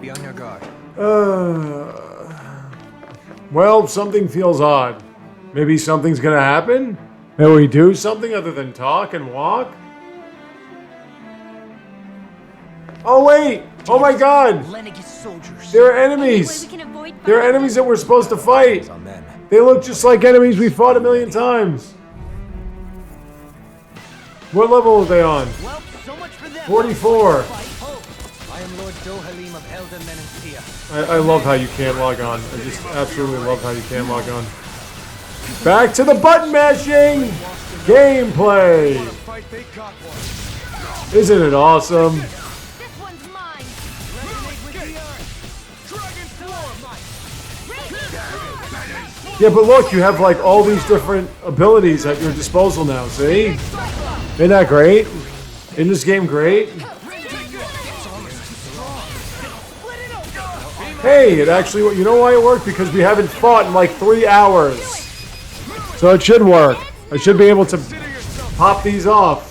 Be on your guard. Well, something feels odd. Maybe something's gonna happen? Maybe we do something other than talk and walk? Oh wait! Oh my god! There are enemies! There are enemies that we're supposed to fight! They look just like enemies we fought a million times! What level are they on? 44. I love how you can't log on. I just absolutely love how you can't log on. Back to the button mashing! Gameplay! Isn't it awesome? Yeah, but look, you have like all these different abilities at your disposal now, see? Isn't that great? Isn't this game great? Hey, it actually, you know why it worked? Because we haven't fought in like 3 hours. So it should work. I should be able to pop these off.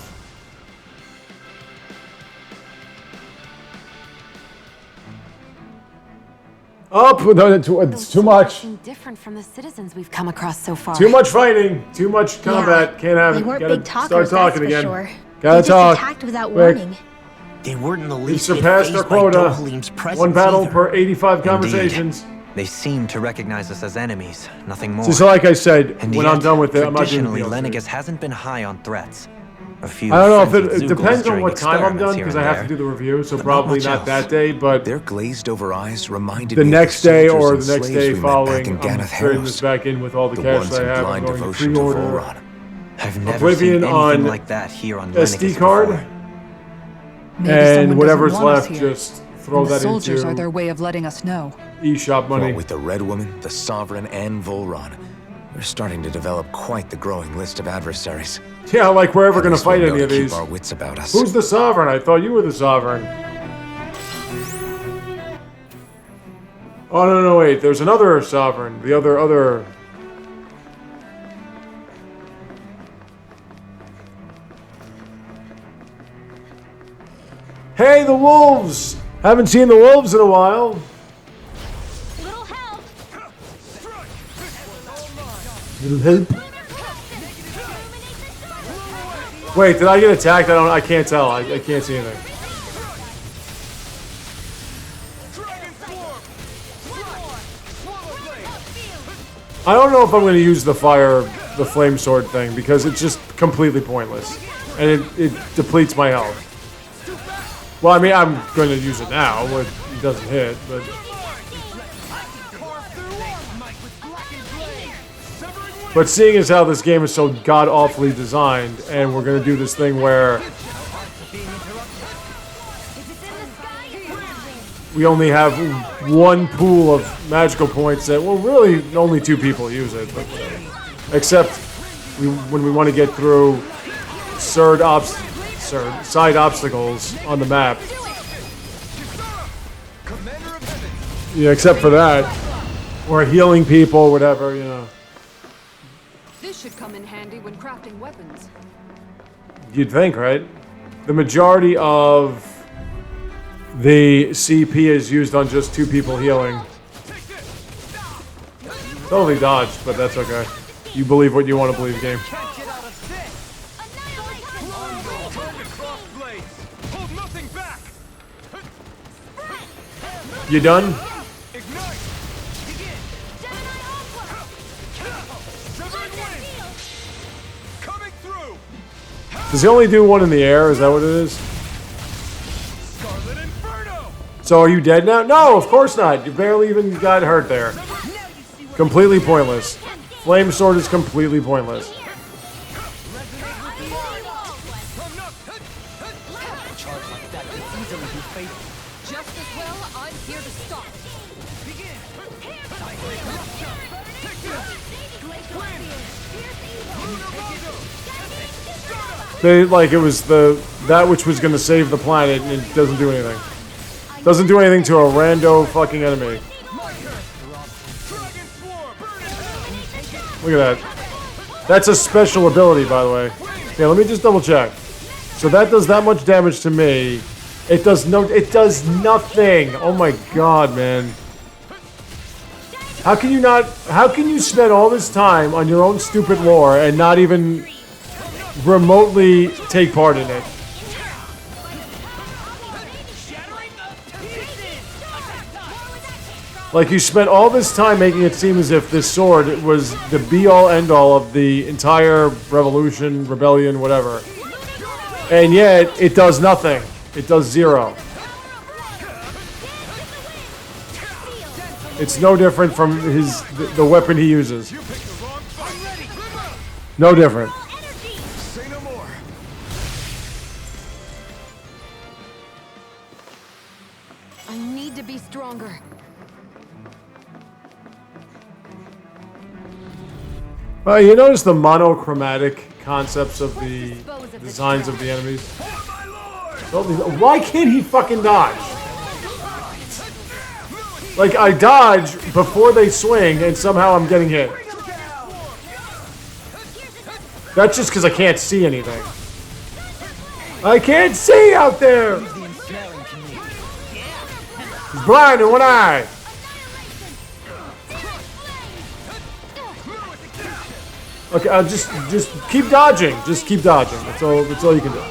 Oh, no, it's too much. Different from the citizens we've come across so far. Too much fighting, too much combat. Can't have it. They weren't Gotta big talkers, start talking that's again. for sure. Gotta they talk. just attacked without Quick. warning. They weren't in the We've least surpassed our phased by quota. Dohalim's presence 1 battle either. per 85 Indeed. conversations. They seem to recognize us as enemies, nothing more. So like I said, And when yet, I'm done with it, I'm not doing traditionally, the Lennigus hasn't been high on threats. A few I don't know if frenzied it depends on during what time I'm done experiments here because and I have there, to do the review, so but probably much not else. that day, but Their glazed-over eyes reminded the me next of the day soldiers or and the next slaves day we met following, back in I'm Ganath trading this Harrows. back in with all the cash ones that I in have. I'm blind going to devotion to pre-order Volron. I've never Oblivion seen anything on like that here on SD Lennigus card, before. Maybe and someone whatever's doesn't want us left, here. just throw And the that soldiers are into their way of letting us know. eShop money. What with the Red Woman, the Sovereign, and Volron, we're starting to develop quite the growing list of adversaries. Yeah, like we're ever At going to least we fight know any to of keep these. our wits about us. Who's the Sovereign? I thought you were the Sovereign. Oh, no, wait. There's another Sovereign. The other... Hey, the wolves! Haven't seen the wolves in a while. Little help. Little help. Wait, did I get attacked? I can't tell. I can't see anything. I don't know if I'm going to use the flame sword thing because it's just completely pointless. And it depletes my health. Well, I mean, I'm going to use it now. It doesn't hit, but... But seeing as how this game is so god-awfully designed, and we're going to do this thing where we only have one pool of magical points that, well, really, only 2 people use it. But, except when we want to get through side obstacles on the map. Yeah, except for that. Or healing people, whatever, you know. This should come in handy when crafting weapons. You'd think, right? The majority of the CP is used on just 2 people healing. Totally dodged, but that's okay. You believe what you want to believe, game. You done? Does he only do one in the air? Is that what it is? So are you dead now? No, of course not. You barely even got hurt there. Completely pointless. Flame sword is completely pointless. Just as well, I'm here to stop. They like it was that which was gonna save the planet, and it doesn't do anything. Doesn't do anything to a rando fucking enemy. Look at that. That's a special ability, by the way. Yeah, let me just double check. So that does that much damage to me, It does nothing. Oh my god, man. How can you spend all this time on your own stupid lore and not even remotely take part in it? Like, you spent all this time making it seem as if this sword was the be-all, end-all of the entire revolution, rebellion, whatever. And yet, it does nothing. It does zero. It's no different from the weapon he uses. No different. I need to be stronger. Well, you notice the monochromatic concepts of the designs of the enemies? Why can't he fucking dodge? Like, I dodge before they swing, and somehow I'm getting hit. That's just because I can't see anything. I can't see out there! He's blind in one eye! Okay, I'll just keep dodging. Just keep dodging. That's all you can do.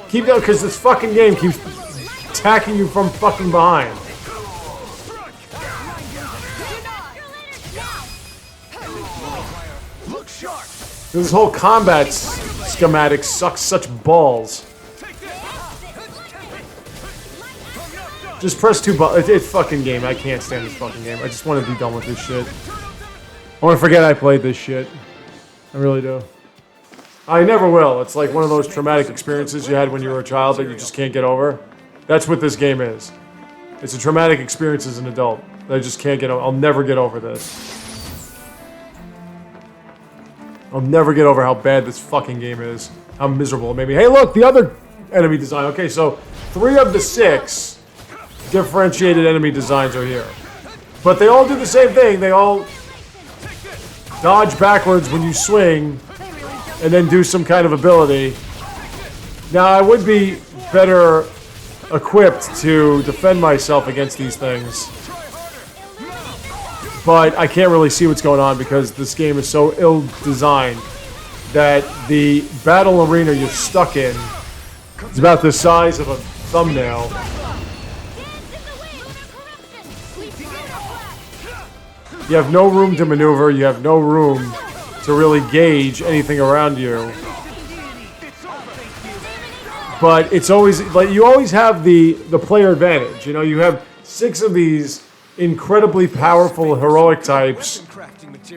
Keep going, because this fucking game keeps attacking you from fucking behind. This whole combat schematic sucks such balls. Just press two buttons. It's fucking game. I can't stand this fucking game. I just want to be done with this shit. I want to forget I played this shit. I really do. I never will. It's like one of those traumatic experiences you had when you were a child that you just can't get over. That's what this game is. It's a traumatic experience as an adult that I just can't get over. I'll never get over this. I'll never get over how bad this fucking game is. How miserable it made me. Hey, look! The other enemy design. Okay, so 3 of the 6 differentiated enemy designs are here. But they all do the same thing. They all dodge backwards when you swing and then do some kind of ability. Now, I would be better equipped to defend myself against these things. But I can't really see what's going on because this game is so ill-designed that the battle arena you're stuck in is about the size of a thumbnail. You have no room to maneuver, you have no room to really gauge anything around you. But it's always, like, you always have the player advantage. You know, you have 6 of these incredibly powerful heroic types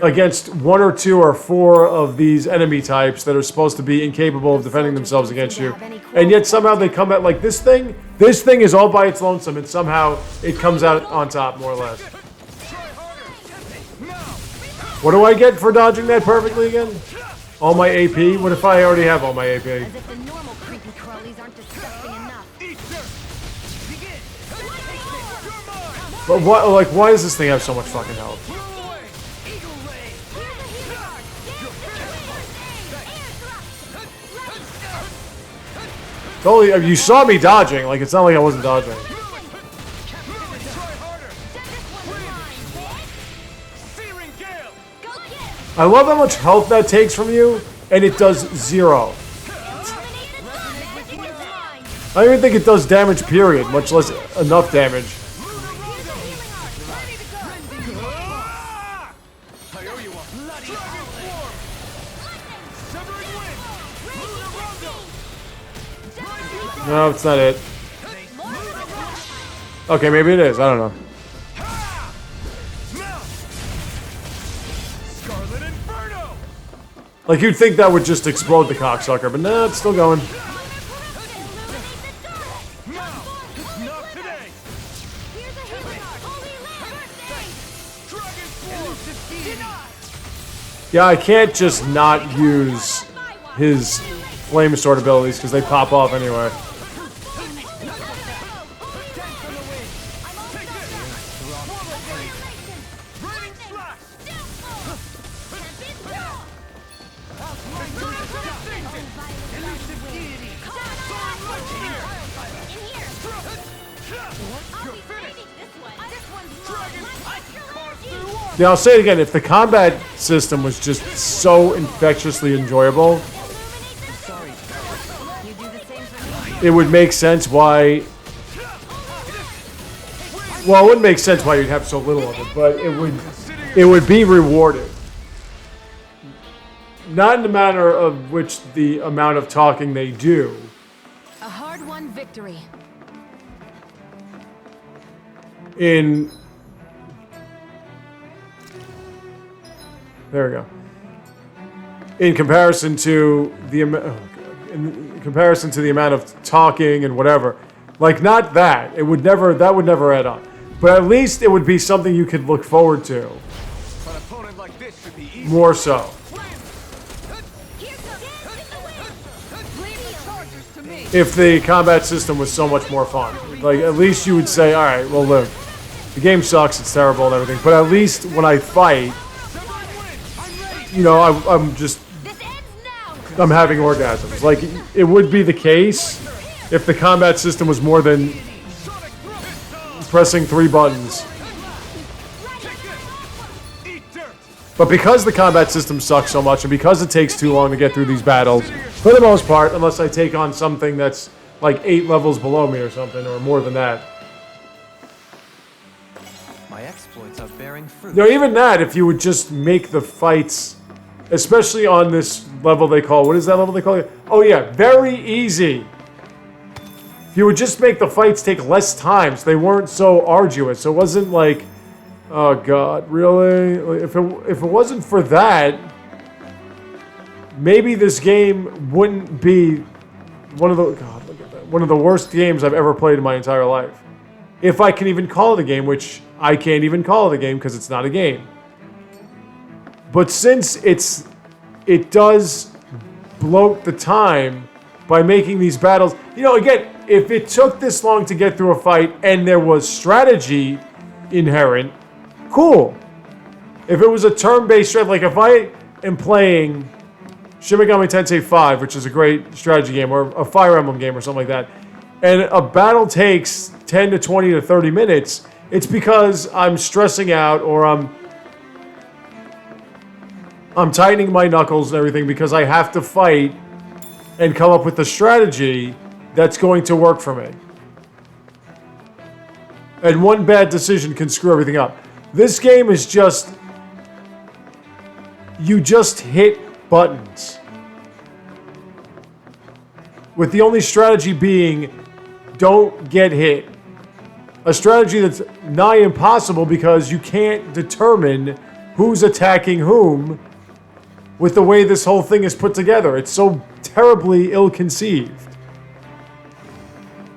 against 1 or 2 or 4 of these enemy types that are supposed to be incapable of defending themselves against you. And yet somehow they come at, like, this thing is all by its lonesome and somehow it comes out on top, more or less. What do I get for dodging that perfectly again? All my AP? What if I already have all my AP? As if the normal creepy crawlies aren't disgusting enough. But what, like, why does this thing have so much fucking health? Totally, you saw me dodging. Like, it's not like I wasn't dodging. I love how much health that takes from you, and it does 0. I don't even think it does damage, period, much less enough damage. No, it's not it. Okay, maybe it is. I don't know. Like, you'd think that would just explode the cocksucker, but no, it's still going. Yeah, I can't just not use his flame sword abilities because they pop off anyway. Yeah, I'll say it again. If the combat system was just so infectiously enjoyable, it would make sense why. Well, it wouldn't make sense why you'd have so little of it, but it would be rewarded. Not in the manner of which the amount of talking they do. A hard-won victory. There we go. In comparison to the amount of talking and whatever, like not that. That would never add up. But at least it would be something you could look forward to. More so. If the combat system was so much more fun. Like, at least you would say, alright, well look, the game sucks, it's terrible and everything, but at least when I fight, you know, I'm having orgasms. Like, it would be the case if the combat system was more than pressing 3 buttons. But because the combat system sucks so much, and because it takes too long to get through these battles, for the most part, unless I take on something that's like 8 levels below me or something, or more than that. My exploits are bearing fruit. You know, even that, if you would just make the fights, especially on this level they call, what is that level they call it? Oh yeah, very easy. If you would just make the fights take less time, so they weren't so arduous. So it wasn't like, oh god, really? If it wasn't for that, maybe this game wouldn't be one of the worst games I've ever played in my entire life. If I can even call it a game, which I can't even call it a game because it's not a game. But since it does bloat the time by making these battles, you know, again, if it took this long to get through a fight and there was strategy inherent, cool. If it was a turn-based strategy, like if I am playing Shin Megami Tensei 5, which is a great strategy game, or a Fire Emblem game or something like that, and a battle takes 10 to 20 to 30 minutes, it's because I'm stressing out or I'm tightening my knuckles and everything because I have to fight and come up with the strategy that's going to work for me. And one bad decision can screw everything up. This game is just... you just hit buttons. With the only strategy being, don't get hit. A strategy that's nigh impossible because you can't determine who's attacking whom with the way this whole thing is put together. It's so terribly ill-conceived.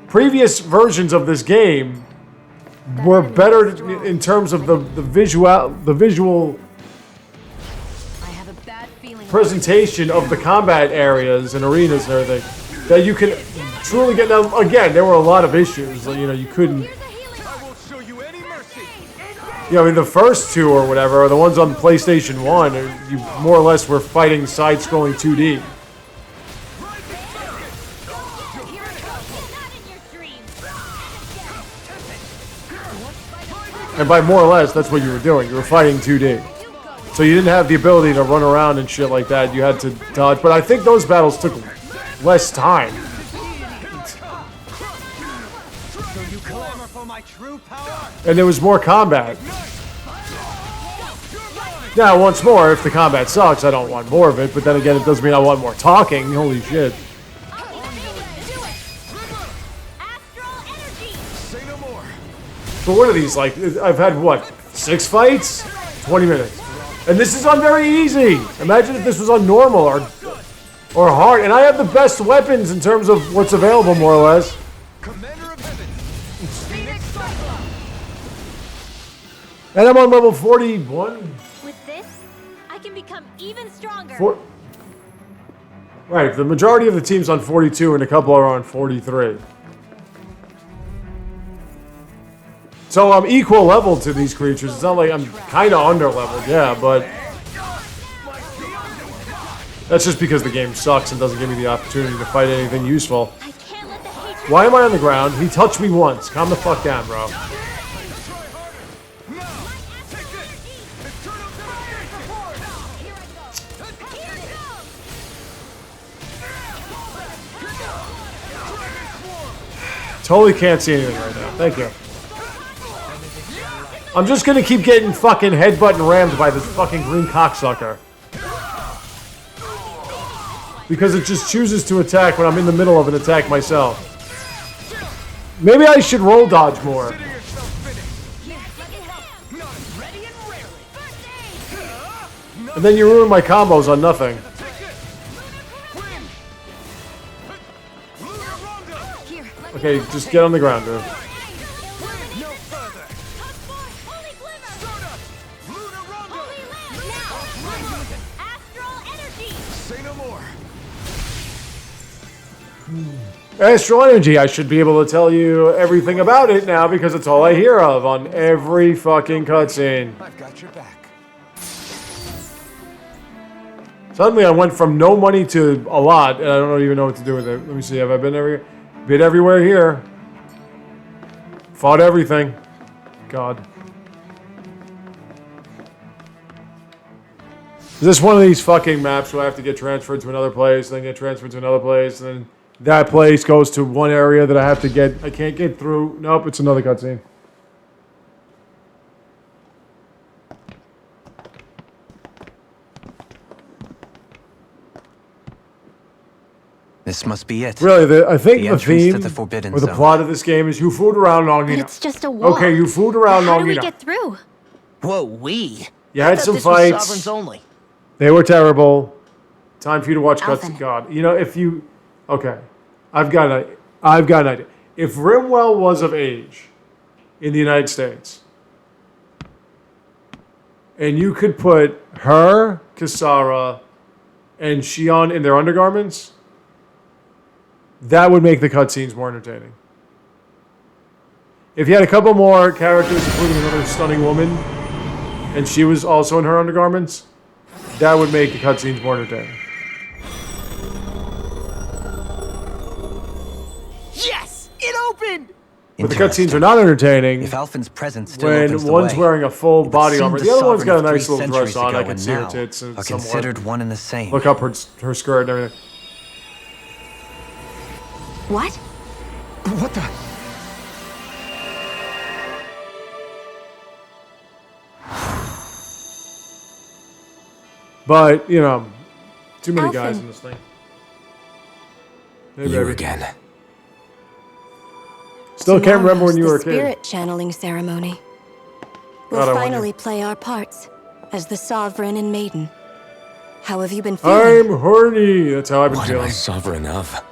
Previous versions of this game were better in terms of the visual presentation of the combat areas and arenas and everything that you can truly get. Now, again, there were a lot of issues. You know, you couldn't. You know, I mean, the first two or whatever, or the ones on PlayStation 1, you more or less were fighting side-scrolling 2D. And by more or less, that's what you were doing. You were fighting 2D. So you didn't have the ability to run around and shit like that. You had to dodge. But I think those battles took less time. And there was more combat. Now, once more, if the combat sucks, I don't want more of it. But then again, it doesn't mean I want more talking. Holy shit. But what are these, like, I've had, what, 6 fights? 20 minutes. And this is on very easy. Imagine if this was on normal or hard. And I have the best weapons in terms of what's available, more or less. And I'm on level 41. With this, I can become even stronger. Right, the majority of the team's on 42 and a couple are on 43. So I'm equal level to these creatures. It's not like I'm kind of under leveled, yeah, but That's just because the game sucks and doesn't give me the opportunity to fight anything useful. I can't let the hatred. Why am I on the ground? He touched me once. Calm the fuck down, bro. Totally can't see anything right now. Thank you. I'm just gonna keep getting fucking headbutt and rammed by this fucking green cocksucker. Because it just chooses to attack when I'm in the middle of an attack myself. Maybe I should roll dodge more. And then you ruin my combos on nothing. Okay, just get on the ground, dude. Astral energy, I should be able to tell you everything about it now because it's all I hear of on every fucking cutscene. I've got your back. Suddenly I went from no money to a lot, and I don't even know what to do with it. Let me see, have I been everywhere here? Fought everything. God. Is this one of these fucking maps where I have to get transferred to another place, then get transferred to another place, and then that place goes to one area that I have to get... I can't get through. Nope, it's another cutscene. This must be it. Really, I think the entrance theme to the Forbidden or the Zone. plot of this game is you fooled around long But enough. it's just a wall. Okay, you fooled around How long do we enough. get through? Whoa, we? You had I thought some this was fights. Sovereigns only. They were terrible. Time for you to watch cuts. Alvin. God, you know if you, okay, I've got an idea. If Rimwell was of age in the United States, and you could put her, Kisara, and Shion in their undergarments, that would make the cutscenes more entertaining. If you had a couple more characters, including another stunning woman, and she was also in her undergarments, that would make the cutscenes more entertaining. Yes! It opened! But the cutscenes are not entertaining If Alphen's presence still when opens the one's way, wearing a full it would body seem armor. the The other one's got a sovereign of nice 3 little dress centuries on. I ago can and see her now tits are somewhat. considered one and the same. Look up her skirt and everything. What? What the? But, you know, too many guys Alphen. in this thing. Hey, You baby. again. Still can't remember when you were a the kid. spirit channeling ceremony. We'll God, I wonder. finally play our parts as the sovereign and maiden. How have you been feeling? I'm horny. That's how I've been What am I feeling. sovereign of?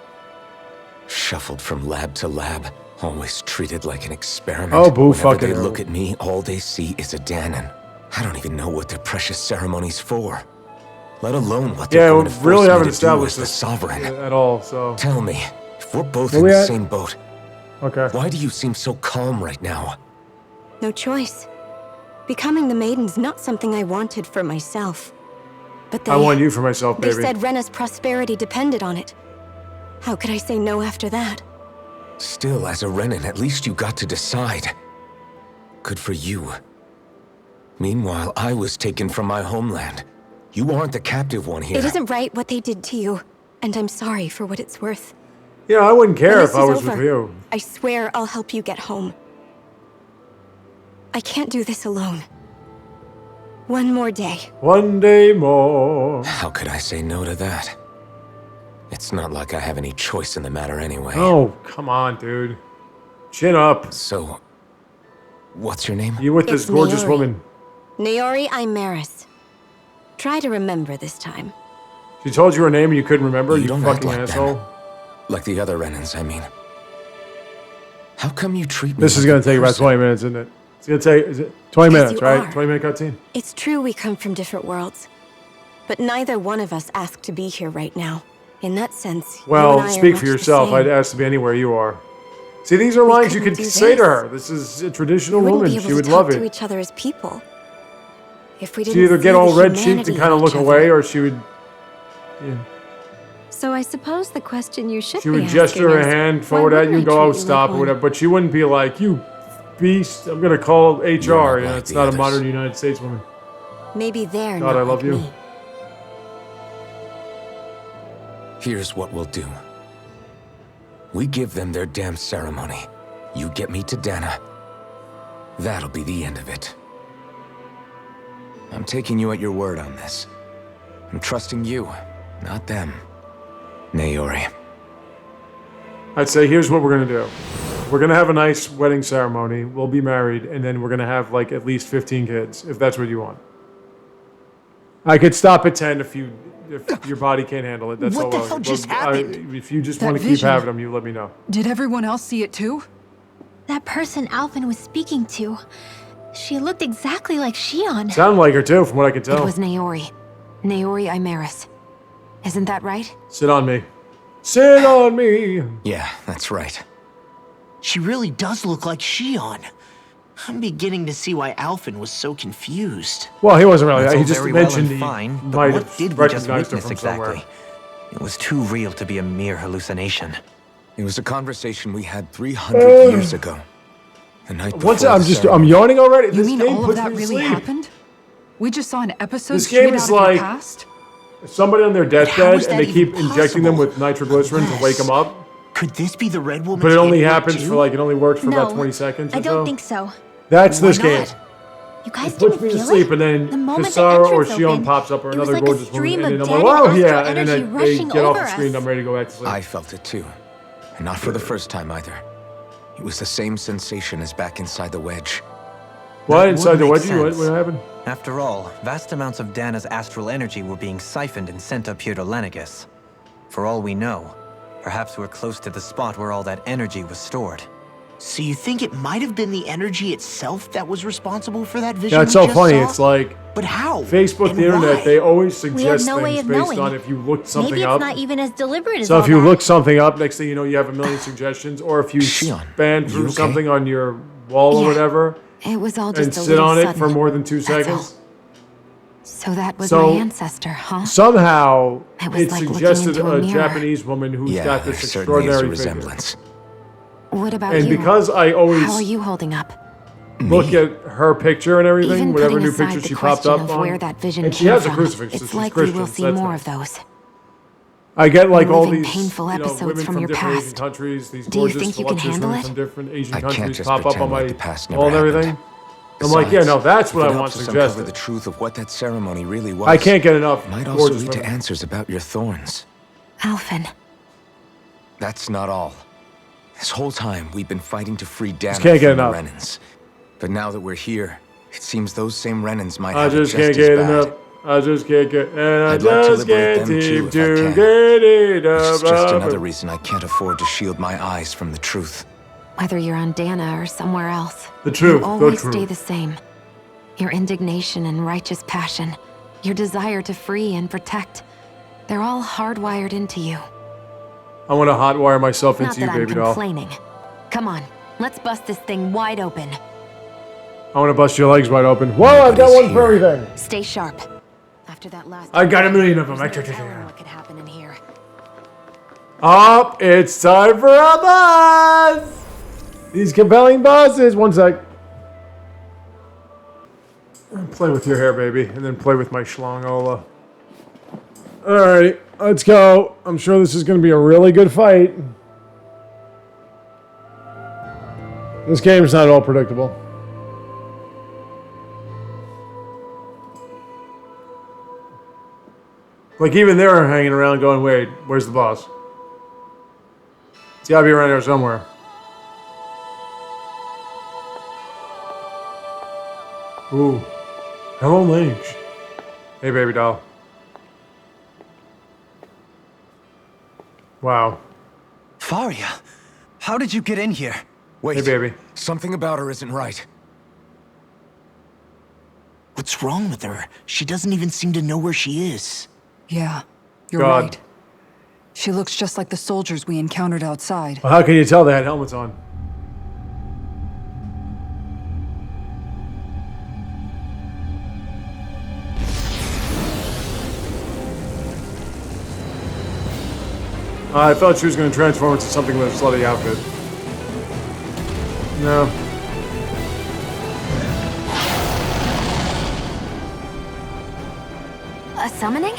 Shuffled from lab to lab, always treated like an experiment. Oh, boo Whenever fucking they hell. look at me, all they see is a Danon. I don't even know what their precious ceremony's for. Let alone what Yeah, they're we going to really force me haven't to do established as the this sovereign. at all, so... Tell me, if we're both Where in we the at? same boat, Okay. why do you seem so calm right now? No choice. Becoming the maiden's not something I wanted for myself. But they, I want you for myself, they baby. said Rena's prosperity depended on it. How could I say no after that? Still, as a Renin, at least you got to decide. Good for you. Meanwhile, I was taken from my homeland. You aren't the captive one here. It isn't right what they did to you, and I'm sorry for what it's worth. Yeah, I wouldn't care When if this I is was over, with you. I swear I'll help you get home. I can't do this alone. One more day. One day more. How could I say no to that? It's not like I have any choice in the matter anyway. Oh, come on, dude. Chin up. So, what's your name? You with this It's gorgeous Naori. woman. Naori Imaris. Try to remember this time. She told you her name and you couldn't remember, you don't act fucking like asshole. them. Like the other Renins, I mean. How come you treat me This is like gonna a take about person? 20 minutes, isn't it? It's gonna take, is it 20 minutes, you right? are. 20-minute cutscene? It's true we come from different worlds. But neither one of us asked to be here right now. In that sense, you Well, and I are speak much for the yourself. same. I'd ask to be anywhere you are. See, these are lines you couldn't could do say to this. her. This is a traditional We wouldn't woman. be able She would to love talk to it. each other as people. If we She'd didn't either see get the all red-cheeked humanity and kind of in look each away, other. or she would Yeah. So I suppose the question you should She be would asking gesture her is, hand why forward at you wouldn't and I go, treat oh, you stop, like or one? whatever. But she wouldn't be like, you beast, I'm gonna call HR. not You know, like it's the not a others. modern United States woman. Maybe they're God, not I love like you. me. Here's what we'll do. We give them their damn ceremony. You get me to Dana. That'll be the end of it. I'm taking you at your word on this. I'm trusting you, not them. Naori. I'd say, here's what we're gonna do. We're gonna have a nice wedding ceremony. We'll be married, and then we're gonna have like at least 15 kids, if that's what you want. I could stop at 10 if your body can't handle it. That's What all. the hell just happened? If you just That want to keep vision. having them, you let me know. Did everyone else see it too? That person Alvin was speaking to. She looked exactly like Shion. Sound like her too, from what I can It tell. was Naori. Naori Imaris. Isn't that right? Sit on me. Sit on me. Yeah, that's right. She really does look like Shion. I'm beginning to see why Alphen was so confused. Well, he wasn't really. That's He all just very well mentioned and he fine, but might what have did we just recognized her witness from somewhere. exactly? It was too real to be a mere hallucination. It was a conversation we had 300 years ago. The night before What's I'm the just ceremony. I'm yawning already. You This mean game all of puts that me to really sleep. happened? We just saw an episode This straight game is out of your like- past? Somebody on their how deathbed is and that they keep even injecting them possible? with nitroglycerin to wake them up, Could this be the Red Woman's but it only handiwork happens too? for like it only works for No, about 20 seconds or I don't so. think so. That's Why this game. not? You guys It didn't puts me to feel sleep, it? and then The moment the Kasara or entrance Shion opened, pops up, or it was another like a gorgeous stream woman, and of then I'm dead like, oh astral yeah, and then energy they rushing get off over the screen. us. I'm ready to go back to sleep. I felt it too. And not for the first time either. It was the same sensation as back inside the wedge. What That inside would the make wedgie? What sense. happened? After all, vast amounts of Dana's astral energy were being siphoned and sent up here to Lenegus. For all we know, perhaps we're close to the spot where all that energy was stored. So you think it might have been the energy itself that was responsible for that vision? Yeah, it's we so just funny. saw? It's like But how? Facebook, And the internet. why? They always We have suggest no way things of based knowing. on if you looked something Maybe it's up. not even as deliberate as So all if you that. look something up, next thing you know, you have a million suggestions. Or if you Shion, span you through okay? something on your wall or Yeah. whatever It was all just and a sit little on it sudden. for more than 2 That's all. seconds, So that was So- my ancestor, huh? somehow It was it like looking suggested into a a mirror. Japanese woman who's Yeah, got there this certainly is a extraordinary figure. resemblance. What about And you? because I always How are you holding up? look at her picture and everything, Even whatever putting new aside picture the she popped question up of on, where that vision and she came has a from, crucifix. so it's she's likely Christian, we'll so see that's more nice. of those. I get like all Reliving these painful episodes women from from your different Asian past. countries, these Do you gorgeous, think you can voluptuous handle women it? from different Asian I can't countries just pop up pretend on my like the past never wall and happened. everything. I'm like, yeah, no, that's what if I it want helps us uncover suggested. the truth of what that ceremony really was. I can't get enough It might also gorgeous lead to women. answers about your thorns. Alphen. That's not all. This whole time, we've been fighting to free Dana can't get from the enough. Renans. But now that we're here, it seems those same Renans might I have just it can't just get as bad. enough. I just can't get, and I I'd like to just liberate can't them too, seem if I to can. get it Which is just up. another reason I can't afford to shield my eyes from the truth. Whether you're on Dana or somewhere else, The truth, you the always truth. stay the same. Your indignation and righteous passion, your desire to free and protect, they're all hardwired into you. I want to hotwire myself Not into you, that I'm baby doll. complaining. Come on, let's bust this thing wide open. I want to bust your legs wide open. Whoa, I've got Nobody's one for here. everything. Stay sharp. After that last, I got a million of them. there's no telling what could happen in here. Up, it's time for a buzz! These compelling buzzes. One sec. Play with your hair, baby, and then play with my schlongola. Alright, let's go. I'm sure this is going to be a really good fight. This game's not at all predictable. Like, even they're hanging around going, wait, where's the boss? It's gotta be around here somewhere. Ooh. Hello, Lynch. Hey, baby doll. Wow. Faria, how did you get in here? Wait, Hey, baby. something about her isn't right. What's wrong with her? She doesn't even seem to know where she is. Yeah, you're God. right. She looks just like the soldiers we encountered outside. Well, how can you tell they had helmets on? I thought she was going to transform into something with a slutty outfit. No. A summoning?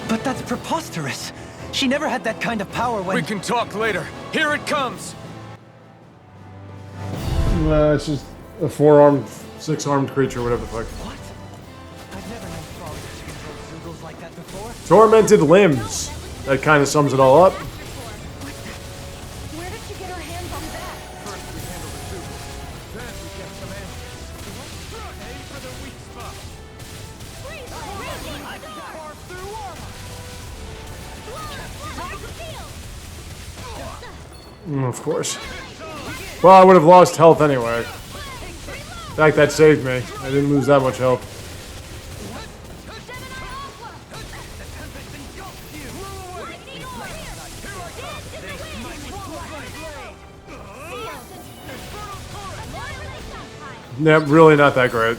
But that's preposterous. She never had that kind of power when... We can talk later. Here it comes! It's just a 4-armed, 6-armed creature, whatever the fuck. What? I've never known Thralls to control Zoogles like that before. Tormented limbs. That kind of sums it all up. Where did she get her hands on that? First we handle the Zoogles, then we get some answers. Aim for the weak spot. I can carve through armor. Of course. Well, I would have lost health anyway. In fact, that saved me. I didn't lose that much health. Yeah, really not that great.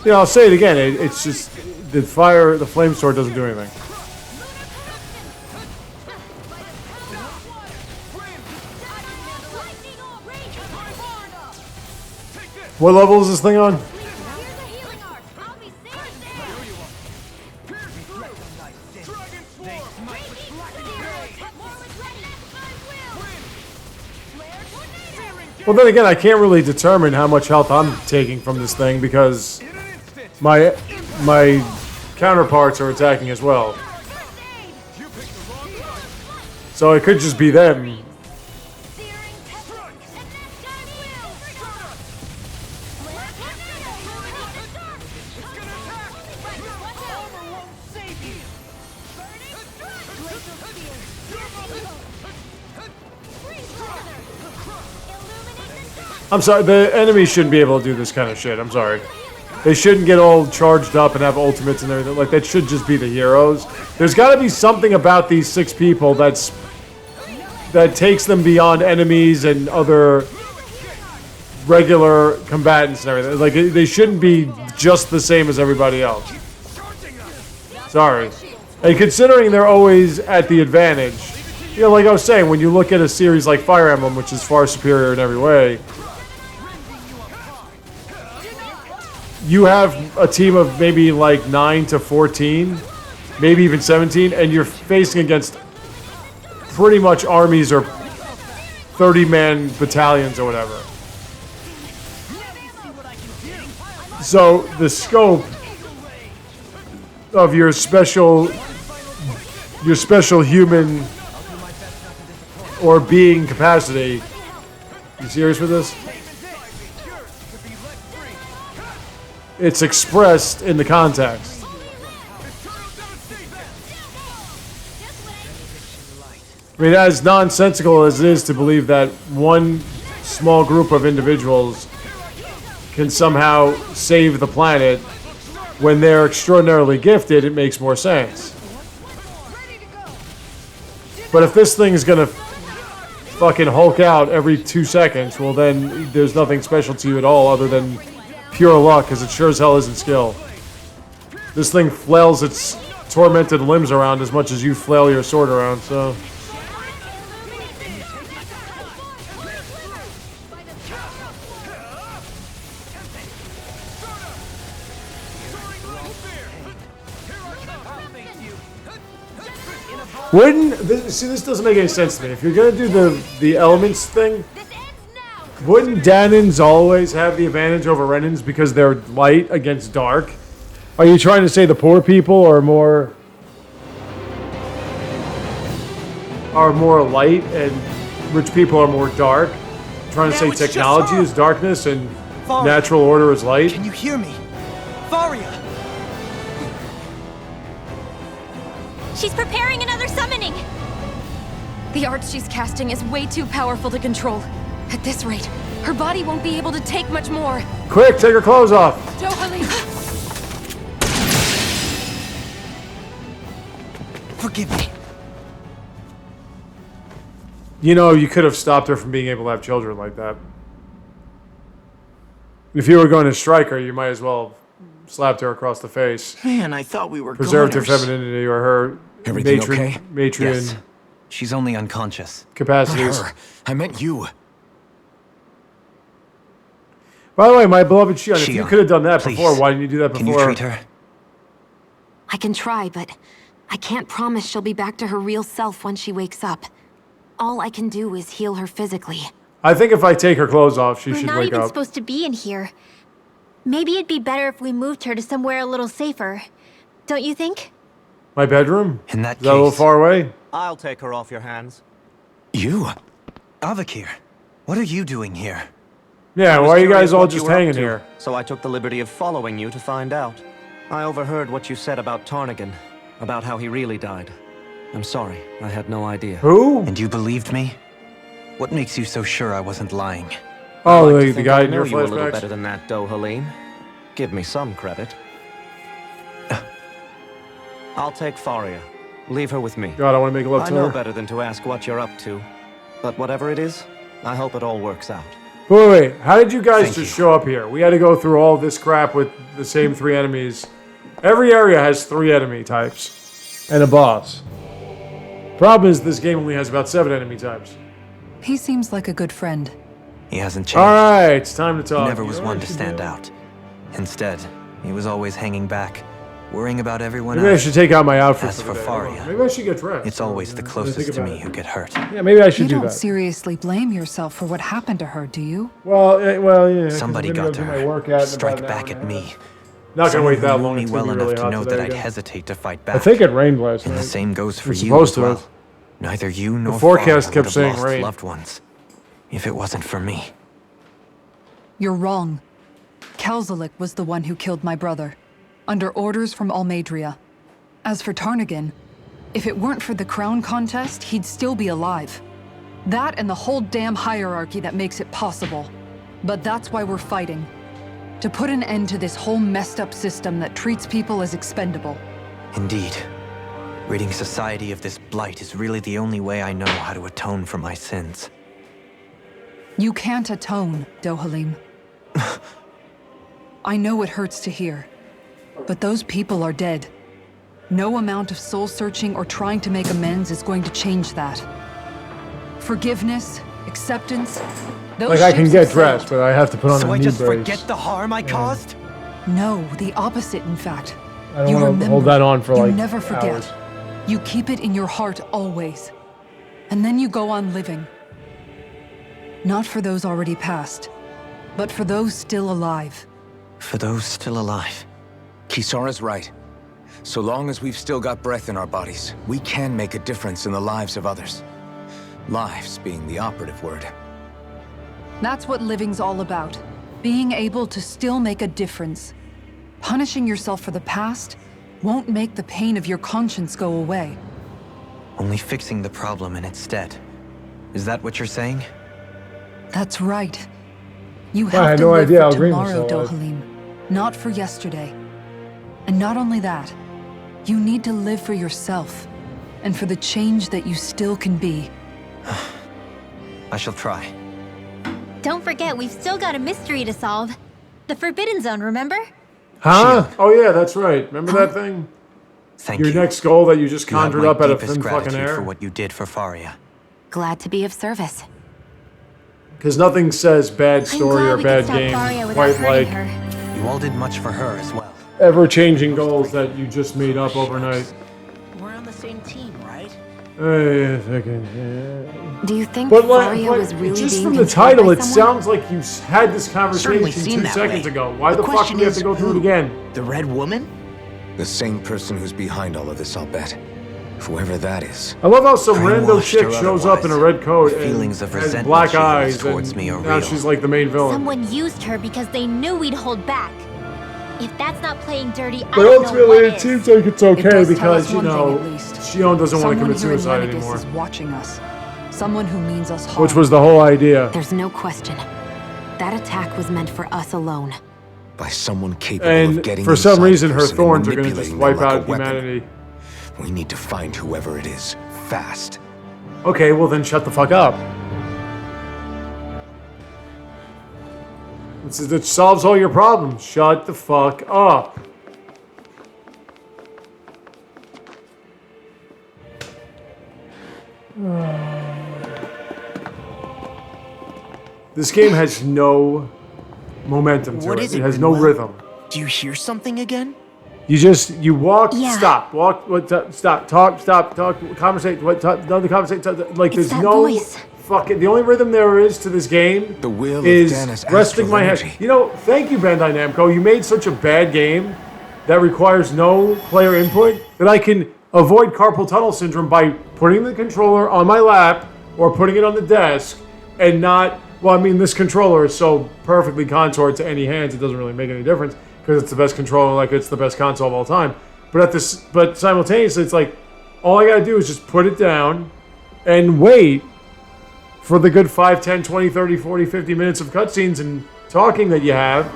Yeah, I'll say it again. It's just the flame sword doesn't do anything. What level is this thing on? Well, then again, I can't really determine how much health I'm taking from this thing because my counterparts are attacking as well. So it could just be them. I'm sorry, the enemies shouldn't be able to do this kind of shit. I'm sorry. They shouldn't get all charged up and have ultimates and everything. Like, that should just be the heroes. There's got to be something about these 6 people that takes them beyond enemies and other regular combatants and everything. Like, they shouldn't be just the same as everybody else. Sorry. And considering they're always at the advantage, you know, like I was saying, when you look at a series like Fire Emblem, which is far superior in every way, you have a team of maybe like 9 to 14, maybe even 17, and you're facing against pretty much armies or 30-man battalions or whatever. So the scope of your special human or being capacity. You serious with this? It's expressed in the context. I mean, as nonsensical as it is to believe that one small group of individuals can somehow save the planet when they're extraordinarily gifted, it makes more sense. But if this thing's gonna fucking Hulk out every 2 seconds, well then there's nothing special to you at all other than pure luck, because it sure as hell isn't skill. This thing flails its tormented limbs around as much as you flail your sword around, so... See, this doesn't make any sense to me. If you're gonna do the elements thing, wouldn't Danins always have the advantage over Renins because they're light against dark? Are you trying to say the poor people are more light and rich people are more dark? Trying to say technology is darkness and natural order is light? Can you hear me? Varia! She's preparing another summoning! The art she's casting is way too powerful to control. At this rate, her body won't be able to take much more. Quick, take her clothes off! Forgive me. You know, you could have stopped her from being able to have children like that. If you were going to strike her, you might as well have slapped her across the face. Man, I thought we were Preserved her goners. femininity or her Everything okay? matrian Yes. She's only unconscious. capacities. Her. I meant you. By the way, my beloved Shion, if you Shion, could have done that please, before, why didn't you do that Can before? you treat her? I can try, but I can't promise she'll be back to her real self when she wakes up. All I can do is heal her physically. I think if I take her clothes off, she We're should not wake even up. supposed to be in here. Maybe it'd be better if we moved her to somewhere a little safer. Don't you think? My bedroom? In that Is that a little case, far away? I'll take her off your hands. You? Avakir, what are you doing here? Yeah, I was why are you curious guys all what you just were up hanging to, here? So I took the liberty of following you to find out. I overheard what you said about Tarnigan, about how he really died. I'm sorry, I had no idea. Who? And you believed me? What makes you so sure I wasn't lying? Oh, I'd like to the think guy I in know your you a little flashbacks? better than that, Halim. Give me some credit. I'll take Faria. Leave her with me. God, I want to make love I to know her. better than to ask what you're up to. But whatever it is, I hope it all works out. Wait, how did you guys Thank just you. show up here? We had to go through all this crap with the same 3 enemies. Every area has 3 enemy types. And a boss. Problem is, this game only has about 7 enemy types. He seems like a good friend. He hasn't changed. Alright, it's time to talk. He never was You know what one I to should stand do? out. Instead, he was always hanging back, worrying about everyone Maybe I else. should take out my outfit As for the for day. Hold on. Faria, Maybe I should get dressed. It's always the Think closest to about me it. who get hurt. Yeah, maybe I should You do don't that. seriously blame yourself for what happened to her, do you? Well, yeah. 'cause Somebody I'm gonna got go to do my workout her, in strike about an back hour at and a me. half. Not gonna Someone wait who that knew long. me It's well gonna be enough really to hot know today that I'd again. hesitate to fight back. I think it rained last And night. the same goes for It's you supposed as to well. have. Neither you nor forecast Faria kept would have saying lost rain. loved ones if it wasn't for me. You're wrong. Kelzelik was the one who killed my brother, under orders from Almadria. As for Tarnigan, if it weren't for the crown contest, he'd still be alive. That and the whole damn hierarchy that makes it possible. But that's why we're fighting. To put an end to this whole messed up system that treats people as expendable. Indeed. Ridding society of this blight is really the only way I know how to atone for my sins. You can't atone, Dohalim. I know it hurts to hear, but those people are dead. No amount of soul-searching or trying to make amends is going to change that. Forgiveness, acceptance, those Like, I can ships get have sailed. dressed, but I have to put on So a I knee just brace. forget the harm I caused? No, the opposite, in fact. I don't You want to remember. hold that on for You like never forget. hours. You keep it in your heart always. And then you go on living. Not for those already passed, but for those still alive. For those still alive. Kisara's right. So long as we've still got breath in our bodies, we can make a difference in the lives of others. Lives being the operative word. That's what living's all about. Being able to still make a difference. Punishing yourself for the past won't make the pain of your conscience go away. Only fixing the problem in its stead. Is that what you're saying? That's right. You I have had to no live idea for how green this tomorrow, all was. Dohalim. Not for yesterday. And not only that, you need to live for yourself. And for the change that you still can be. I shall try. Don't forget, we've still got a mystery to solve. The Forbidden Zone, remember? Huh? Oh yeah, that's right. Remember that thing? Thank Your you. next goal that you just You have conjured my up out of deepest thin fucking gratitude air? for what you did for Faria. Glad to be of service. Because nothing says bad I'm story glad or we bad could stop game Faria without quite hurting like her. You all did much for her as well. ever-changing goals that you just made up overnight. We're on the same team, right? Hey, fucking, Do you think But Faria like, was really just being from the controlled title, by it someone? sounds like you had this Certainly conversation seemed 2 that seconds way. ago. Why the fuck do question we have is, to go through it who? again? The Red Woman? The same person who's behind all of this, I'll bet. Whoever that is. I love how some Brainwashed rando chick or shows up in a otherwise, red coat the and feelings of has resentment black she holds eyes, towards and me are now real. she's like the main villain. Someone used her because they knew we'd hold back. If that's not playing dirty, I But don't know ultimately, what it is. seems like it's It okay does tell because, us you one thing, know, at least. Shion doesn't want to Someone commit here in suicide Lenegis anymore. is watching us. Someone who means us harm. Which was the whole idea. There's no question. That attack was meant for us alone. By someone capable of And getting for some inside a reason, her person and thorns are going to just manipulating wipe them like a out weapon. humanity. We need to find whoever it is, fast. Okay, well then shut the fuck up. That solves all your problems. Shut the fuck up. This game has no momentum to What it. is It it, has no Manuel? rhythm. Do you hear something again? You walk, Yeah. stop, walk, stop, talk, conversate, another conversation. Like It's there's that no voice. fucking. The only rhythm there is to this game The will of is Dana's resting astral my head. energy. You know, thank you, Bandai Namco. You made such a bad game that requires no player input that I can avoid carpal tunnel syndrome by putting the controller on my lap or putting it on the desk and not. Well, I mean, this controller is so perfectly contoured to any hands, it doesn't really make any difference because it's the best controller, like it's the best console of all time. But simultaneously, it's like all I gotta do is just put it down and wait for the good 5, 10, 20, 30, 40, 50 minutes of cutscenes and talking that you have.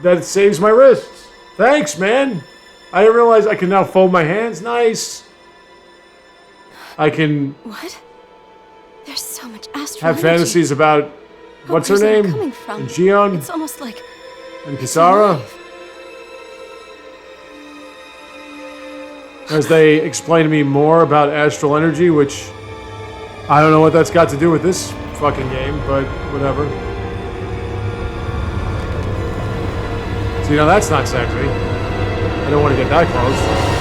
That saves my wrists. Thanks, man. I didn't realize I can now fold my hands. Nice. I can What? There's so much astral have fantasies about what's her where's it name? coming from? And Gion It's almost like and Kisara. As they explain to me more about astral energy, which I don't know what that's got to do with this fucking game, but whatever. See, now that's not sexy. I don't want to get that close.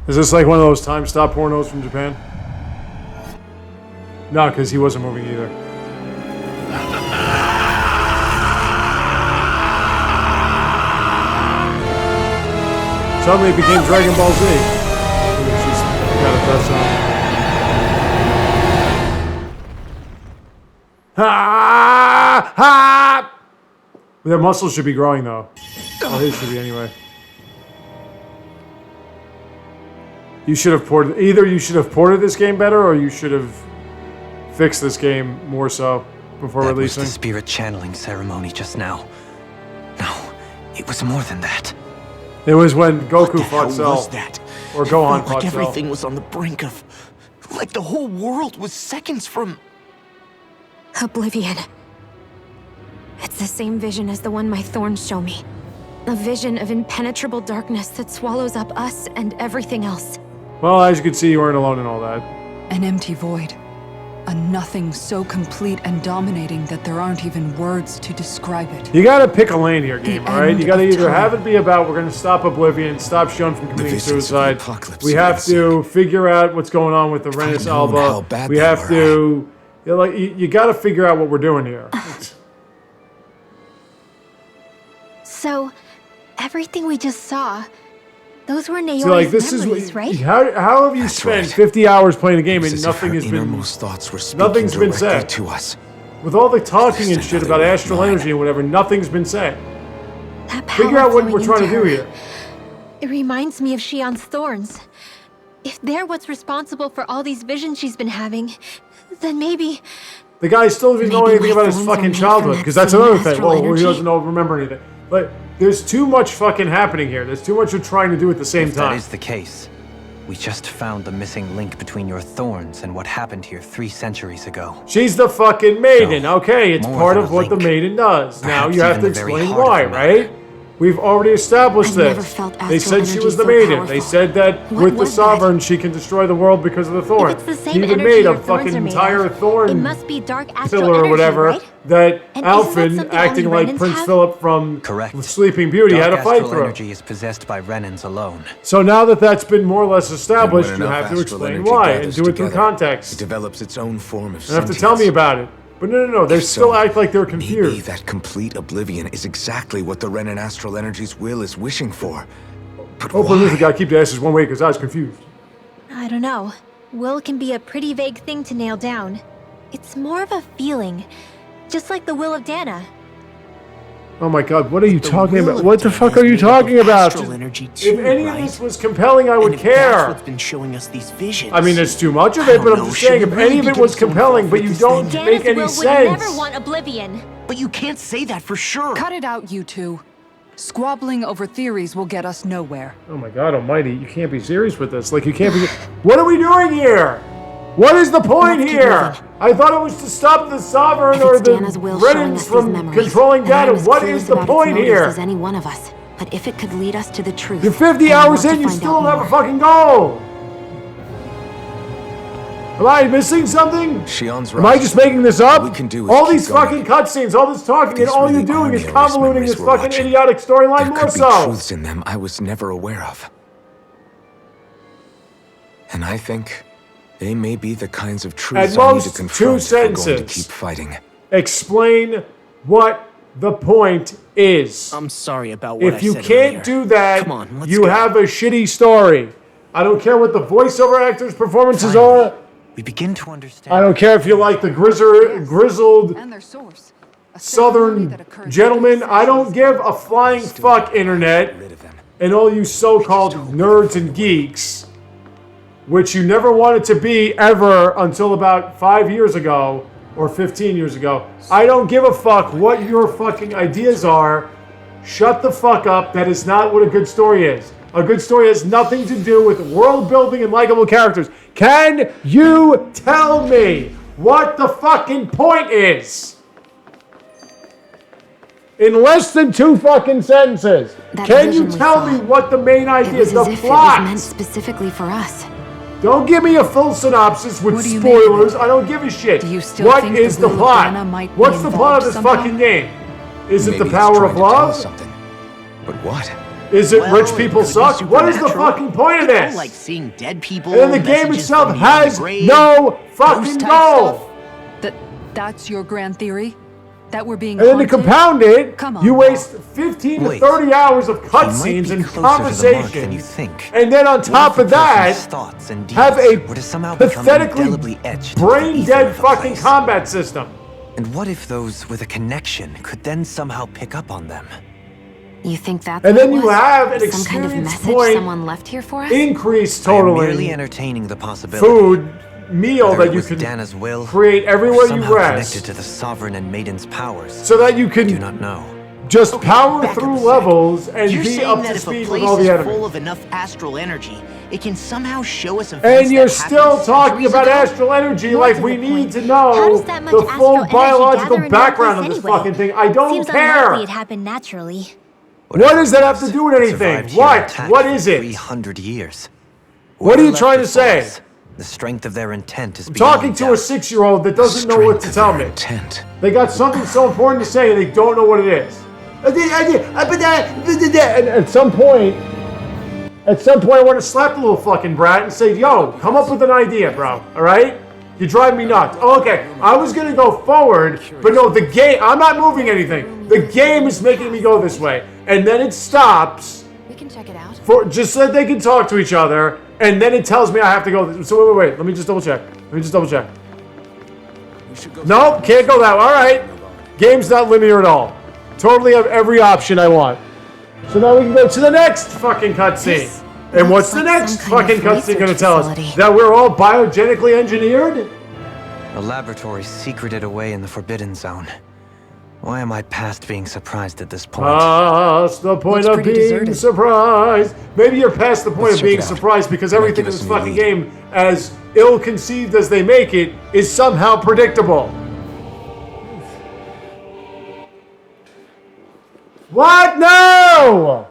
Is this like one of those time stop pornos from Japan? No, because he wasn't moving either. Suddenly it became Dragon Ball Z. She's got a dress on. Ha! Ha! Their muscles should be growing though. Well, his should be anyway. You should have ported. Either you should have ported this game better, or you should have fixed this game more so before That releasing. was the spirit channeling ceremony just now. No, it was more than that. It was when What Goku the hell fought Cell, was that? or It Gohan felt fought like Cell. everything was on the brink of... Like the whole world was seconds from... Oblivion. It's the same vision as the one my thorns show me. A vision of impenetrable darkness that swallows up us and everything else. Well, as you can see, you weren't alone in all that. An empty void. A nothing so complete and dominating that there aren't even words to describe it. You gotta pick a lane here, game, The alright? You end gotta of either time. have it be about we're gonna stop Oblivion, stop Shun from committing visions of the suicide. apocalypse We are have to figure out what's going on with the Rennis known how Alba. bad We they have were, to... You gotta figure out what we're doing here. So, everything we just saw, those were Naori's So, like, this memories, is... right? How have you That's spent right. 50 hours playing a game It's and as if nothing her has been... innermost thoughts were speaking Nothing's been directly said. to us. With all the talking and Just shit another about red astral line. energy and whatever, nothing's been said. That power Figure out what flowing we're trying to into do her. here. It reminds me of Xion's thorns. If they're what's responsible for all these visions she's been having, then maybe... The guy still doesn't know Maybe anything my about his thorns are fucking made from childhood, that because that's same another thing. astral Well, he energy. doesn't know, remember anything. But there's too much fucking happening here. There's too much you're trying to do at the same If that time. is the case, we just found the missing link between your thorns and what happened here 3 centuries ago. She's the fucking maiden, No, okay? It's more part than of a what the link. maiden does. Now Perhaps you have to even the very explain heart of why, the matter. right? We've already established I've this. never felt They astral said she energy was the so maiden. powerful. They said that What with the was that? sovereign, she can destroy the world because of the thorn. If it's the same He even energy made your a thorns fucking are made entire of, thorn it must be dark astral pillar or energy, whatever right? that And isn't that Alfin, something acting only like Renans Prince have? Philip from Correct. Sleeping Beauty, had Dark to fight astral through. energy is possessed by Renans alone. So now that that's been more or less established, And you when have enough to astral explain energy why and gathers do it through together, context. It develops its own form of You have to tell me sentience. about it. But no, they If still so, act like they're Maybe confused. that complete oblivion is exactly what the Ren and Astral Energy's will is wishing for. But Hopefully, why? we gotta keep the asses one way because I was confused. I don't know. Will can be a pretty vague thing to nail down. It's more of a feeling, just like the will of Dana. Oh my god, what are you The talking will about? of What the Dana fuck is are you made up talking of about? astral energy If too, any of right? this was compelling, I would And if care. that's what's been showing us these visions. I mean, there's too much of I it, don't but I'm know, just should saying, we if really any of be it was getting so compelling, involved but with you this don't thing? make Dana's any will would sense. never want oblivion. But you can't say that for sure. Cut it out, you two. Squabbling over theories will get us nowhere. Oh my god almighty, you can't be serious with this. Like, you can't be... What are we doing here? What is the point Let's keep here? moving. I thought it was to stop the Sovereign If or it's the Dana's will showing Renans us these from memories, controlling then Dana. I'm as What clueless is the about its point motives here? as any one of us. But if it could lead us to the truth, You're 50 then I hours want in, to you find still out never more. fucking go! Am I missing something? Shion's Am I right. just making this up? All we can do is all keep these going. fucking cutscenes, all this talking, These and all you're really doing are is Neoris convoluting memories this we're fucking watching. idiotic storyline There more could be so. truths in them I was never aware of. And I think they may be the kinds of truths At I need most, to 2 confront if we're going to sentences. keep fighting. Explain what the point is. I'm sorry about what I If you said can't earlier. do that, Come on, let's you go. have a shitty story. I don't care what the voiceover actors' performances Finally, are. we begin to understand. I don't care if you like the grizzled And their source. A ceremony Southern that occurred gentlemen. I don't centuries give a flying fuck, internet, Rid of them. and all you so-called nerds and geeks, which you never wanted to be ever until about 5 years ago or 15 years ago. I don't give a fuck what your fucking ideas are. Shut the fuck up. That is not what a good story is. A good story has nothing to do with world building and likable characters. Can you tell me what the fucking point is? In less than 2 fucking sentences. That Can you vision we tell saw, me what the main It idea was is? The as if it was plot. meant specifically for us. Don't give me a full synopsis with What do you make of spoilers. it? I don't give a shit. Do you still What think is the the will of plot? Dana might be What's the plot of involved this somehow? fucking game? Is it Maybe the it's power trying of to tell love? us something. But what? Is it Well, rich it people could be suck? What is the supernatural. fucking point of You know, this? like seeing dead people. And then the game messages itself from beyond the has grave, no fucking ghost type goal. stuff. That's your grand theory? That we're being And then to haunted? compound it, Come on, you Bob. waste 15 to Wait. 30 hours of You might cutscenes be and closer to the mark than you conversations. think. And then on What top if of a person's that, thoughts and have deeds a were to somehow become pathetically indelibly etched into the ether brain-dead of the fucking place? combat system. And what if those with a connection could then somehow pick up on them? You think that's And what then it you was? have an Some kind of experience message point someone left here for us? increase I am merely totally entertaining the possibility. food meal Whether that it you was can Dana's will, create or everywhere you somehow rest connected to the sovereign and maiden's powers. so that you I do can not know. just Okay, power back up through a sec. levels and You're be saying up that to if a speed with place all the is enemies. full of enough astral energy, it can somehow show us events And you're that still happened talking centuries about ago? astral energy More like to we the need point, to how know does that much the astral full energy biological gather in one background of place this anyway? fucking thing. I don't Seems care. unlikely it happened naturally. What does that have to do with It anything? survived here What? intact What for is it? 300 years. What are you Whoever trying to left before say? us, the strength of their intent is I'm beyond talking to a doubt. 6-year-old that doesn't know what to Strength tell of me. their intent. They got something so important to say and they don't know what it is. And at some point, I want to slap the little fucking brat and say, yo, come up with an idea, bro, all right? You drive me nuts. Oh, okay, I was going to go forward, but no, the game, I'm not moving anything. The game is making me go this way. And then it stops We can check it out. for just so that they can talk to each other, and then it tells me I have to go this. So wait, let me just double check. Nope, can't go that way. All right. Game's not linear at all. Totally have every option I want. So now we can go to the next fucking cutscene. This And what's looks the like next some kind fucking of cutscene going to research tell us? facility. That we're all biogenically engineered? A laboratory secreted away in the Forbidden Zone. Why am I past being surprised at this point? Past the point Looks of pretty being deserted. surprised. Maybe you're past the point Let's of check being it out. surprised because Might everything give in us this a new fucking lead. game, as ill-conceived as they make it, is somehow predictable. What? No!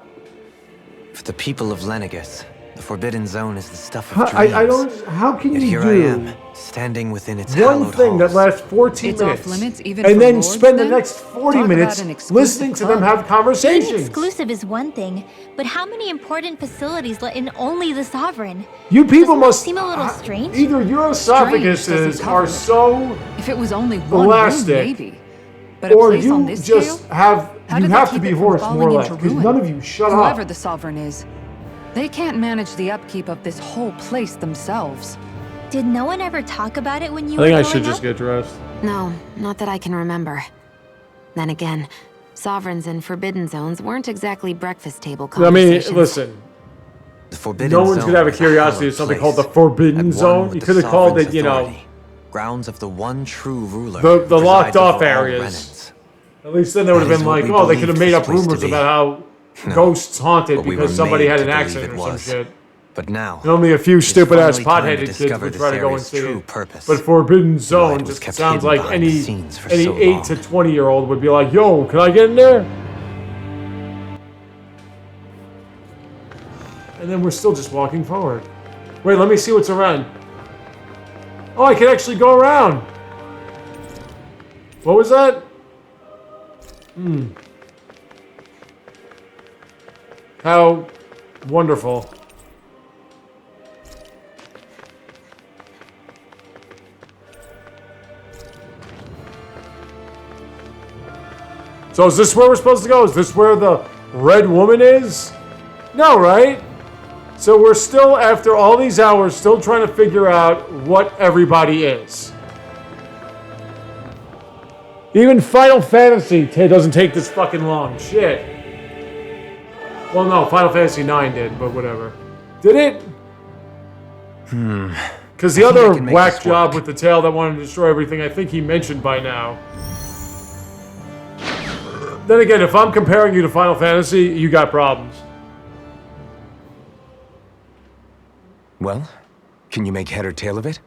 For the people of Lenegus, The Forbidden Zone is the stuff of dreams. I don't. How can Yet you here do I am, standing within its one hallowed thing that halls. lasts 14 It's minutes off limits even and for then lords, spend the then? next 40 Talk about minutes an exclusive listening to them club. have conversations? Being exclusive is one thing, but how many important facilities let in only the Sovereign? You people Doesn't that must seem a little strange? Either your esophaguses doesn't cover are it. so If it was only one room, elastic, maybe. But a or place on you this just scale? have How you did have they to keep be it from hoarse falling more or less into because ruin? none of you shut Whoever up. the Sovereign is, they can't manage the upkeep of this whole place themselves. Did no one ever talk about it when you I were think I growing should just up? get dressed. No, not that I can remember. Then again, sovereigns and forbidden zones weren't exactly breakfast table I mean, conversations. listen. The Forbidden No one's Zone gonna have a is curiosity hallowed of something place, called the Forbidden at one Zone. with You the could have called Sovereign's it, you know, authority. Grounds of the one true ruler. the who presides locked off over all areas. remnants. At least then there would have That is been what like, we oh, they could have believed made this up place to rumors be. about how No, ghosts haunted but we because were somebody made had to an believe accident it or some was. shit. But now, And only a few it's stupid-ass finally time to pot-headed kids discover would this try to go and area's see true it. purpose. But Forbidden Why Zone it was just kept sounds hidden like behind the any scenes for 8 so to long. 20-year-old would be like, yo, can I get in there? And then we're still just walking forward. Wait, let me see what's around. Oh, I can actually go around. What was that? How wonderful. So is this where we're supposed to go? Is this where the red woman is? No, right? So we're still, after all these hours, still trying to figure out what everybody is. Even Final Fantasy doesn't take this fucking long. Shit. Well, no, Final Fantasy 9 did, but whatever. Did it? Because the I think I other can make whack this job work. with the tail that wanted to destroy everything, I think he mentioned by now. Then again, if I'm comparing you to Final Fantasy, you got problems. Well, can you make head or tail of it?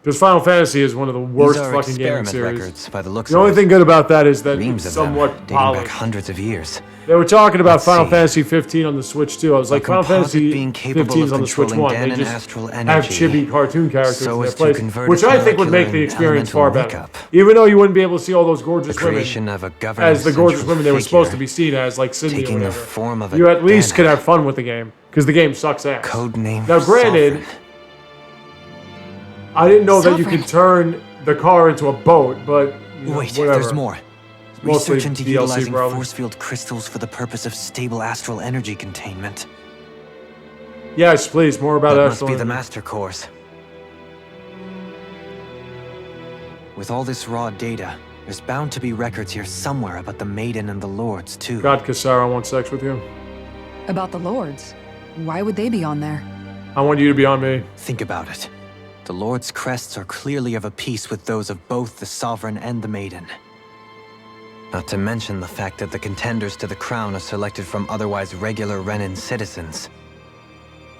Because Final Fantasy is one of the worst These are fucking gaming experiment series. records by the looks The only of it. thing good about that is that Reams it's of them, somewhat dating back polished. hundreds of years. They were talking about Let's Final see. Fantasy 15 on the Switch too. I was like, A Final composite Fantasy being capable 15 is of on the Switch controlling 1. Dan They and just astral have energy, chibi cartoon characters so in their as to place, convert which its I think would make molecular the and experience far elemental better. makeup. Even though you wouldn't be able to see all those gorgeous The women creation of a governing as the gorgeous central women they were supposed to figure, be seen as, like Sydney or taking the whatever. form of a You at least Dana. could have fun with the game, because the game sucks ass. Codename Now, granted, Sovereign. I didn't know that you Sovereign. could turn the car into a boat, but you know, Wait, whatever. there's more. Mostly Research into DLC, utilizing probably. force field crystals for the purpose of stable astral energy containment. Yes, please, more about That must Astral be the Energy. master course. With all this raw data, there's bound to be records here somewhere about the Maiden and the Lords, too. God, Kasara wants sex with you. About the lords. Why would they be on there? I want you to be on me. Think about it. The Lord's crests are clearly of a piece with those of both the Sovereign and the Maiden. Not to mention the fact that the contenders to the crown are selected from otherwise regular Renin citizens.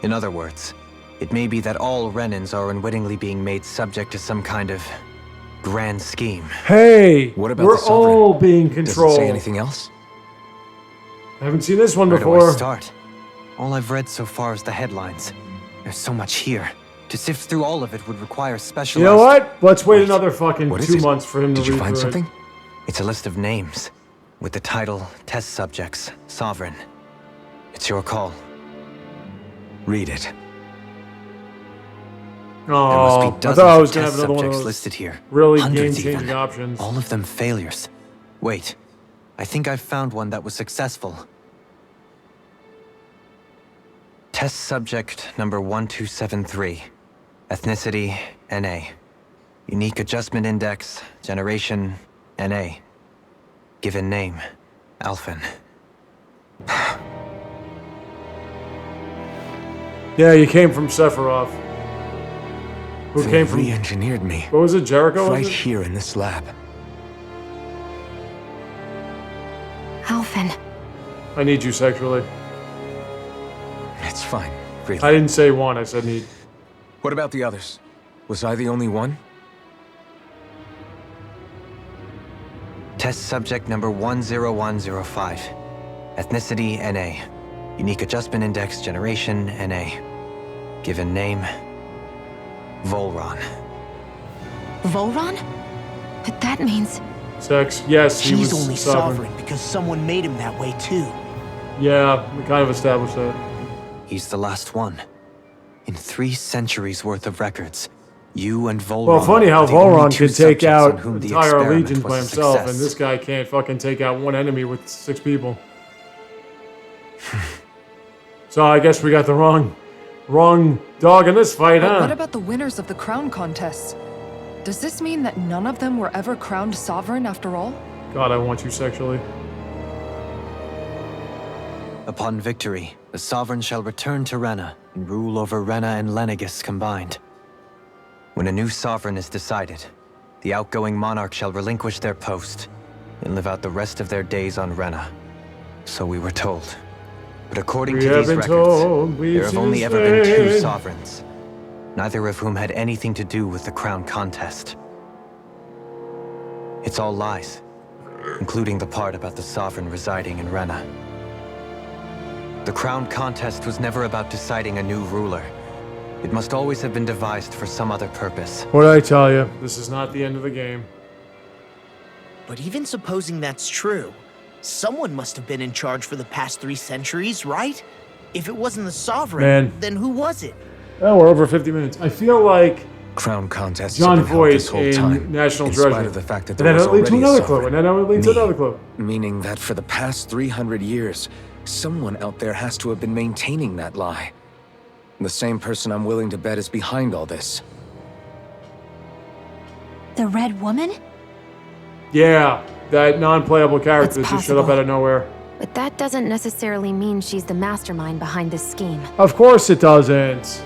In other words, it may be that all Renins are unwittingly being made subject to some kind of grand scheme. Hey, What about we're the Sovereign? all being Does it controlled. say anything else? I haven't seen this one Where do before. I start? All I've read so far is the headlines. There's so much here. To sift through all of it would require You specialized... know what? Let's wait another fucking What is 2 it? months for him to Did you read find through something? It's a list of names, with the title, Test Subjects, Sovereign. It's your call. Read it. It. There Oh, must I be dozens thought I was of gonna test have another one of subjects those listed here. really Hundreds game-changing even. options. All of them failures. Wait, I think I found one that was successful. Test subject number 1273. Ethnicity, NA. Unique adjustment index, generation, NA. Given name, Alphen. Yeah, you came from Sephiroth. Who They came from... re-engineered me. What was it, Jericho? was Right it? here in this lab. Alphen. I need you sexually. It's fine, really. I didn't say one, I said need. What about the others? Was I the only one? Test subject number 10105. Ethnicity, NA. Unique adjustment index, generation, NA. Given name, Volron. Volron? But that means... Sex. Yes, he He's was only sovereign because someone made him that way too. Yeah, we kind of established that. He's the last one. In 3 centuries worth of records, you and Volron. Well, funny how are the only Volron 2 could take subjects on out whom the entire experiment legions by was a himself, and success. this guy can't fucking take out one enemy with 6 people. So I guess we got the wrong dog in this fight, But huh? what about the winners of the crown contests? Does this mean that none of them were ever crowned sovereign after all? God, I want you sexually. Upon victory, the Sovereign shall return to Rena and rule over Rena and Lenegis combined. When a new Sovereign is decided, the outgoing monarch shall relinquish their post and live out the rest of their days on Rena. So we were told. But according We to have these been records, told, there have only ever been 2 Sovereigns, neither of whom had anything to do with the crown contest. It's all lies, including the part about the Sovereign residing in Rena. The crown contest was never about deciding a new ruler. It must always have been devised for some other purpose. What did I tell you? This is not the end of the game. But even supposing that's true, someone must have been in charge for the past 3 centuries, right? If it wasn't the sovereign, then who was it? Oh, we're over 50 minutes. I feel like Crown contests John have been held this Voight whole in time, National in Treasure. spite of the fact that And there then was it leads to already a another clue, sovereign. and then it leads to Me. another clue. Meaning that for the past 300 years, someone out there has to have been maintaining that lie. The same person I'm willing to bet is behind all this. The Red Woman? Yeah, that non-playable character It's that just showed up possible. out of nowhere. But that doesn't necessarily mean she's the mastermind behind this scheme. Of course it doesn't.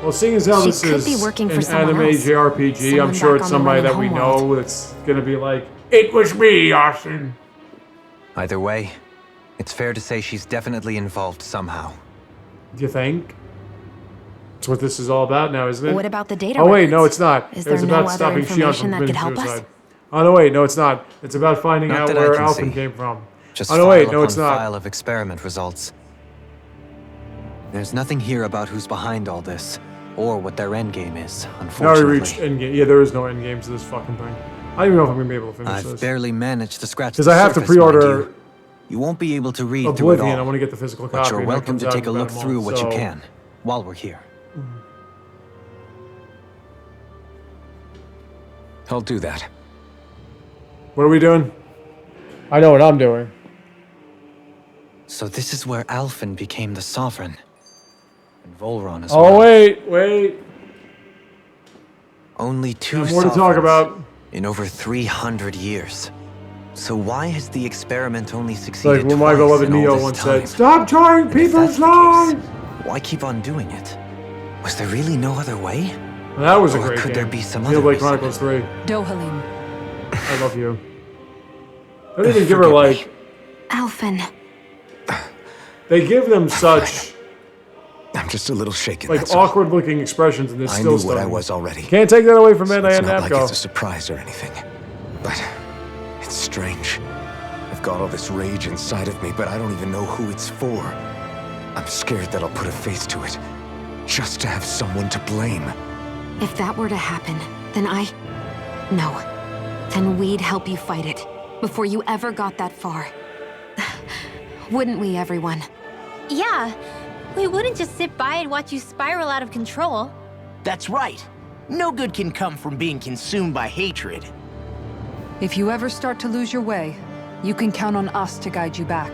Well, seeing as how She this could is be working for an someone anime else. JRPG, I'm Someone sure back it's on the somebody Red that we homeworld. know that's gonna be like, it was me, Austin. Either way, it's fair to say she's definitely involved somehow. Do you think? That's what this is all about now, isn't it? What about the data Oh wait, no, records? it's not. Is It was there no about other stopping Shion information from that could committing help us? suicide. Oh no, wait, no, it's not. It's about finding Not out that I where can Alphen see. came from. Just Oh no, file wait, no, upon it's not. file of experiment results. There's nothing here about who's behind all this, or what their endgame is, Now we unfortunately. reached endgame. Yeah, there is no endgame to this fucking thing. I don't even know if I'm gonna be able to finish I've this. barely managed to scratch the Because I have to surface, mind pre-order you. You won't be able to read through Oblivion. it I all, want to get the physical copy. but you're and that welcome comes to out take a in look about through month, what so- you can, while we're here. I'll do that. What are we doing? I know what I'm doing. So this is where Alphen became the Sovereign. And Volron as Oh well. wait. Only 2 Got more to talk sovereigns about. in over 300 years. So why has the experiment only It's succeeded like when my twice beloved in all Neo this once time? said, "Stop trying And if people's that's the case, lives." why keep on doing it? Was there really no other way? And that was a Or great could game. there be some Xenoblade other reason? Chronicles 3. Dohalim. I love you. Don't even give her like. Alphen. They give them such I'm just a little shaken. like that's all. awkward-looking expressions, and it's I still knew what I stunning. was already. Can't take that away from So Bandai it's not like it's a Namco. surprise or anything. But it's strange. I've got all this rage inside of me, but I don't even know who it's for. I'm scared that I'll put a face to it, just to have someone to blame. If that were to happen, then No. Then we'd help you fight it, before you ever got that far. Wouldn't we, everyone? Yeah. We wouldn't just sit by and watch you spiral out of control. That's right. No good can come from being consumed by hatred. If you ever start to lose your way, you can count on us to guide you back.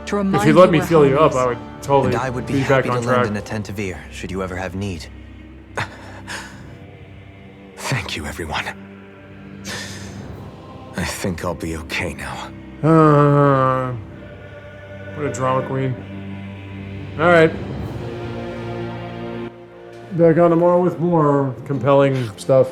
To remind If you let me we're fill you up, homies. I would totally And I would be be back happy to on lend track. an attentive ear, should you ever have need. Thank you, everyone. I think I'll be okay now. What a drama queen. Alright. Back on tomorrow with more compelling stuff.